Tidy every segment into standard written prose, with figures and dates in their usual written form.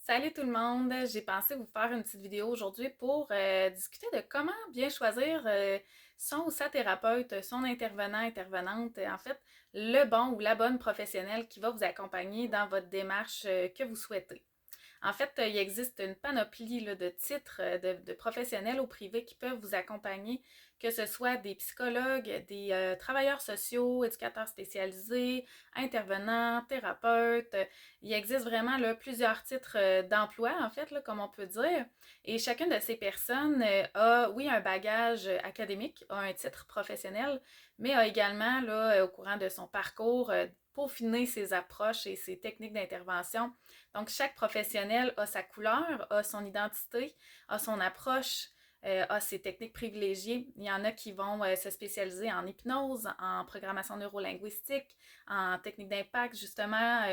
Salut tout le monde! J'ai pensé vous faire une petite vidéo aujourd'hui pour discuter de comment bien choisir son ou sa thérapeute, son intervenant, intervenante, en fait, le bon ou la bonne professionnelle qui va vous accompagner dans votre démarche que vous souhaitez. En fait, il existe une panoplie là, de titres de professionnels au privé qui peuvent vous accompagner, que ce soit des psychologues, des travailleurs sociaux, éducateurs spécialisés, intervenants, thérapeutes. Il existe vraiment là, plusieurs titres d'emploi, en fait, là, comme on peut dire. Et chacune de ces personnes a, oui, un bagage académique, a un titre professionnel, mais a également, là, au courant de son parcours, peaufiné ses approches et ses techniques d'intervention. Donc, chaque professionnel a sa couleur, a son identité, a son approche, a ses techniques privilégiées. Il y en a qui vont se spécialiser en hypnose, en programmation neurolinguistique, en technique d'impact, justement.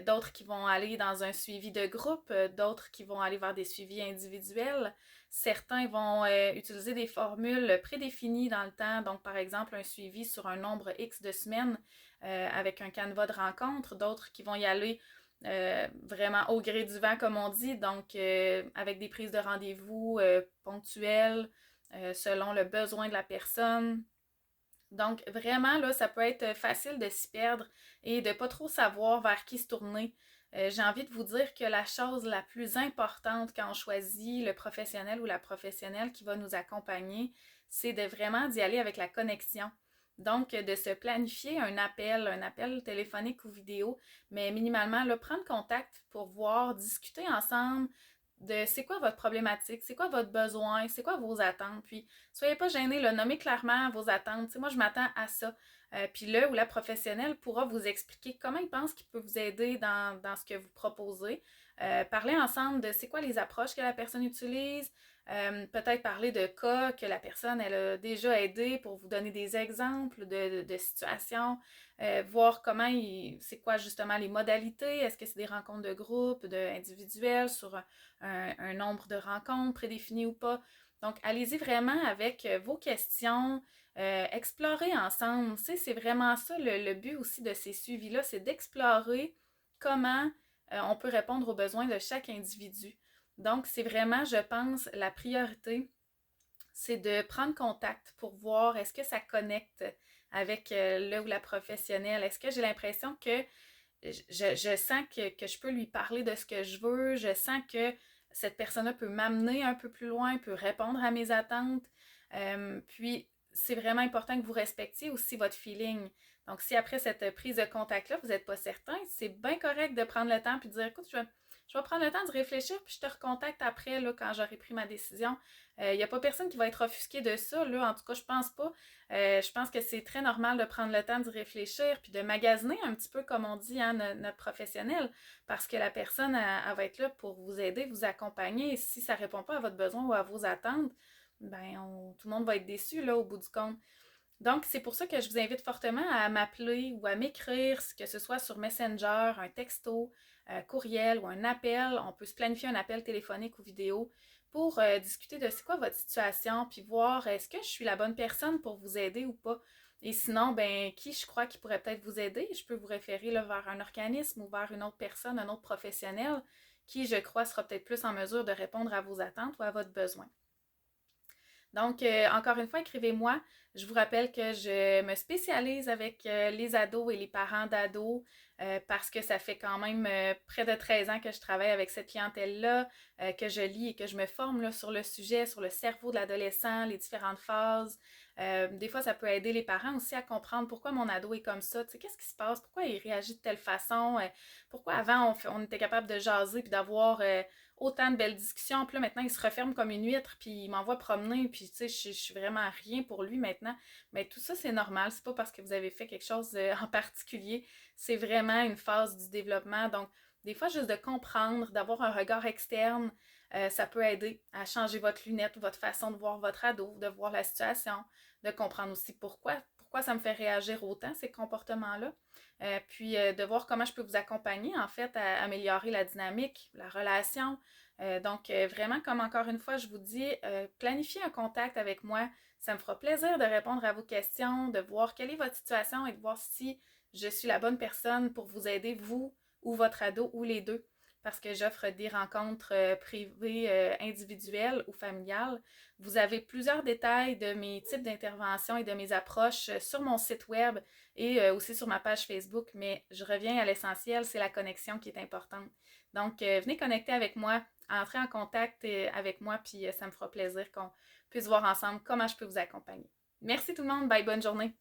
D'autres qui vont aller dans un suivi de groupe, d'autres qui vont aller vers des suivis individuels. Certains vont utiliser des formules prédéfinies dans le temps, donc par exemple un suivi sur un nombre X de semaines avec un canevas de rencontres. D'autres qui vont y aller vraiment au gré du vent, comme on dit, donc avec des prises de rendez-vous ponctuelles selon le besoin de la personne. Donc, vraiment, là, ça peut être facile de s'y perdre et de pas trop savoir vers qui se tourner. J'ai envie de vous dire que la chose la plus importante quand on choisit le professionnel ou la professionnelle qui va nous accompagner, c'est de vraiment d'y aller avec la connexion. Donc, de se planifier un appel téléphonique ou vidéo, mais minimalement, là, prendre contact pour voir, discuter ensemble de c'est quoi votre problématique, c'est quoi votre besoin, c'est quoi vos attentes. Puis, soyez pas gênés, là, nommez clairement vos attentes. T'sais, moi, je m'attends à ça. Puis le ou la professionnelle pourra vous expliquer comment il pense qu'il peut vous aider dans ce que vous proposez. Parler ensemble de c'est quoi les approches que la personne utilise. Peut-être parler de cas que la personne elle a déjà aidé pour vous donner des exemples de situations. Voir c'est quoi justement les modalités. Est-ce que c'est des rencontres de groupe, individuelles, sur un nombre de rencontres prédéfinies ou pas. Donc, allez-y vraiment avec vos questions, explorer ensemble. Tu sais, c'est vraiment ça le but aussi de ces suivis-là, c'est d'explorer comment on peut répondre aux besoins de chaque individu. Donc, c'est vraiment, je pense, la priorité, c'est de prendre contact pour voir est-ce que ça connecte avec le ou la professionnelle. Est-ce que j'ai l'impression que je sens que je peux lui parler de ce que je veux, je sens que cette personne-là peut m'amener un peu plus loin, peut répondre à mes attentes. Puis, c'est vraiment important que vous respectiez aussi votre feeling. Donc, si après cette prise de contact-là, vous n'êtes pas certain, c'est bien correct de prendre le temps puis de dire, écoute, je vais prendre le temps de réfléchir puis je te recontacte après là, quand j'aurai pris ma décision. Il n'y a pas personne qui va être offusqué de ça, là. En tout cas, je pense pas. Je pense que c'est très normal de prendre le temps de réfléchir puis de magasiner un petit peu, comme on dit, hein, notre professionnel, parce que la personne, elle va être là pour vous aider, vous accompagner. Et si ça ne répond pas à votre besoin ou à vos attentes, ben tout le monde va être déçu là, au bout du compte. Donc, c'est pour ça que je vous invite fortement à m'appeler ou à m'écrire, que ce soit sur Messenger, un texto, un courriel ou un appel. On peut se planifier un appel téléphonique ou vidéo pour discuter de c'est quoi votre situation, puis voir est-ce que je suis la bonne personne pour vous aider ou pas. Et sinon, ben, qui je crois qui pourrait peut-être vous aider, je peux vous référer là, vers un organisme ou vers une autre personne, un autre professionnel qui, je crois, sera peut-être plus en mesure de répondre à vos attentes ou à votre besoin. Donc, encore une fois, écrivez-moi. Je vous rappelle que je me spécialise avec les ados et les parents d'ados parce que ça fait quand même près de 13 ans que je travaille avec cette clientèle-là, que je lis et que je me forme là, sur le sujet, sur le cerveau de l'adolescent, les différentes phases. Des fois, ça peut aider les parents aussi à comprendre pourquoi mon ado est comme ça. Tu sais, qu'est-ce qui se passe? Pourquoi il réagit de telle façon? Pourquoi avant, on était capable de jaser puis d'avoir autant de belles discussions. Puis là, maintenant, il se referme comme une huître, puis il m'envoie promener, puis tu sais, je suis vraiment rien pour lui maintenant. Mais tout ça, c'est normal. C'est pas parce que vous avez fait quelque chose en particulier. C'est vraiment une phase du développement. Donc, des fois, juste de comprendre, d'avoir un regard externe, ça peut aider à changer votre lunette, votre façon de voir votre ado, de voir la situation, de comprendre aussi pourquoi ça me fait réagir autant, ces comportements-là. Puis de voir comment je peux vous accompagner, en fait, à améliorer la dynamique, la relation. Donc, vraiment, comme encore une fois, je vous dis, planifiez un contact avec moi. Ça me fera plaisir de répondre à vos questions, de voir quelle est votre situation et de voir si je suis la bonne personne pour vous aider, vous ou votre ado ou les deux. parce que j'offre des rencontres privées, individuelles ou familiales. Vous avez plusieurs détails de mes types d'interventions et de mes approches sur mon site web et aussi sur ma page Facebook, mais je reviens à l'essentiel, c'est la connexion qui est importante. Donc, venez connecter avec moi, entrez en contact avec moi, puis ça me fera plaisir qu'on puisse voir ensemble comment je peux vous accompagner. Merci tout le monde, bye, bonne journée.